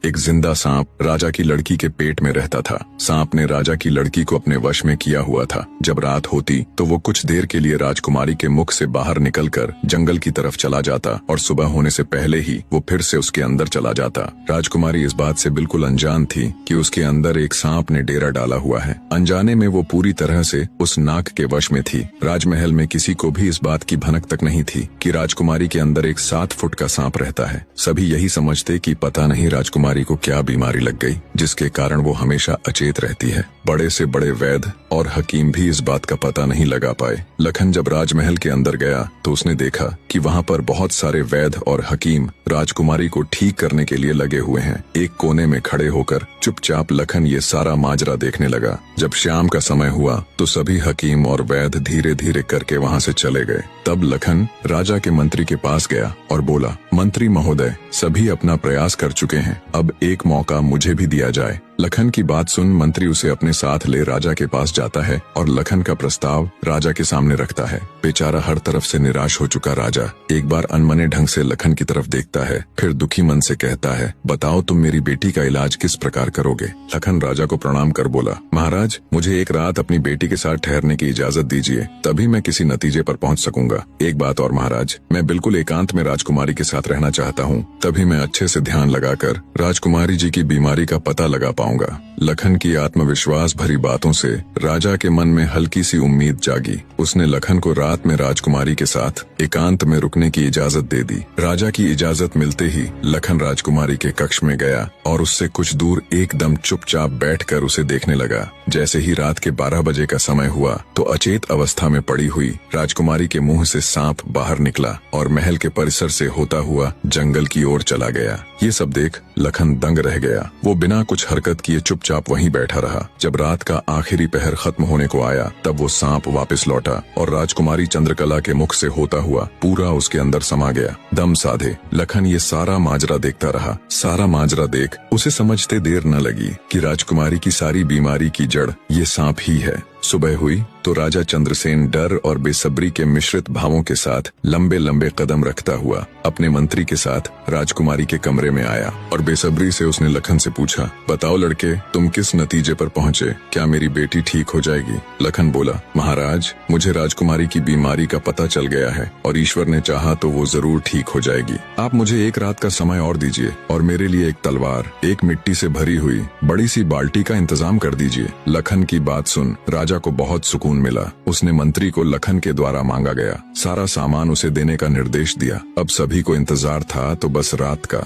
एक जिंदा सांप राजा की लड़की के पेट में रहता था। सांप ने राजा की लड़की को अपने वश में किया हुआ था। जब रात होती तो वो कुछ देर के लिए राजकुमारी के मुख से बाहर निकलकर जंगल की तरफ चला जाता और सुबह होने से पहले ही वो फिर से उसके अंदर चला जाता। राजकुमारी इस बात से बिल्कुल अनजान थी कि उसके अंदर एक सांप ने डेरा डाला हुआ है। अनजाने में वो पूरी तरह से उस नाग के वश में थी। राजमहल में किसी को भी इस बात की भनक तक नहीं थी कि राजकुमारी के अंदर एक 7 फुट का सांप रहता है। सभी यही समझते कि पता नहीं राजकुमारी को क्या बीमारी लग गई जिसके कारण वो हमेशा अचेत रहती है। बड़े से बड़े वैद्य और हकीम भी इस बात का पता नहीं लगा पाए। लखन जब राजमहल के अंदर गया तो उसने देखा कि वहाँ पर बहुत सारे वैद्य और हकीम राजकुमारी को ठीक करने के लिए लगे हुए हैं। एक कोने में खड़े होकर चुपचाप लखन ये सारा माजरा देखने लगा। जब शाम का समय हुआ तो सभी हकीम और वैद्य धीरे धीरे करके वहाँ से चले गए। तब लखन राजा के मंत्री के पास गया और बोला, मंत्री महोदय, सभी अपना प्रयास कर चुके हैं, अब एक मौका मुझे भी दिया जाए। लखन की बात सुन मंत्री उसे अपने साथ ले राजा के पास जाता है और लखन का प्रस्ताव राजा के सामने रखता है। बेचारा हर तरफ से निराश हो चुका राजा एक बार अनमने ढंग से लखन की तरफ देखता है, फिर दुखी मन से कहता है, बताओ तुम मेरी बेटी का इलाज किस प्रकार करोगे। लखन राजा को प्रणाम कर बोला, महाराज, मुझे एक रात अपनी बेटी के साथ ठहरने की इजाजत दीजिए, तभी मैं किसी नतीजे पर पहुंच सकूंगा। एक बात और महाराज, मैं बिल्कुल एकांत में राजकुमारी के साथ रहना चाहता हूँ, तभी मैं अच्छे से ध्यान लगाकर राजकुमारी जी की बीमारी का पता लगा पाऊंगा। लखन की आत्मविश्वास भरी बातों से राजा के मन में हल्की सी उम्मीद जागी। उसने लखन को रात में राजकुमारी के साथ एकांत में रुकने की इजाजत दे दी। राजा की इजाजत मिलते ही लखन राजकुमारी के कक्ष में गया और उससे कुछ दूर एकदम चुपचाप बैठकर उसे देखने लगा। जैसे ही रात के 12 बजे का समय हुआ तो अचेत अवस्था में पड़ी हुई राजकुमारी के मुंह से सांप बाहर निकला और महल के परिसर से होता हुआ जंगल की ओर चला गया। ये सब देख लखन दंग रह गया। वो बिना कुछ हरकत किए चुपचाप वहीं बैठा रहा। जब रात का आखिरी पहर खत्म होने को आया तब वो सांप वापस लौटा और राजकुमारी चंद्रकला के मुख से होता हुआ पूरा उसके अंदर समा गया। दम साधे लखन ये सारा माजरा देखता रहा। सारा माजरा देख उसे समझते देर न लगी कि राजकुमारी की सारी बीमारी की जड़ ये सांप ही है। सुबह हुई तो राजा चंद्रसेन डर और बेसब्री के मिश्रित भावों के साथ लंबे लंबे कदम रखता हुआ अपने मंत्री के साथ राजकुमारी के कमरे में आया और बेसब्री से उसने लखन से पूछा, बताओ लड़के, तुम किस नतीजे पर पहुँचे? क्या मेरी बेटी ठीक हो जाएगी? लखन बोला, महाराज, मुझे राजकुमारी की बीमारी का पता चल गया है और ईश्वर ने चाहा तो वो जरूर ठीक हो जाएगी। आप मुझे एक रात का समय और दीजिए और मेरे लिए एक तलवार, एक मिट्टी से भरी हुई बड़ी सी बाल्टी का इंतजाम कर दीजिए। लखन की बात सुन राजा को बहुत सुकून मिला। उसने मंत्री को लखन के द्वारा मांगा गया सारा सामान उसे देने का निर्देश दिया। अब सभी को इंतजार था तो बस रात का।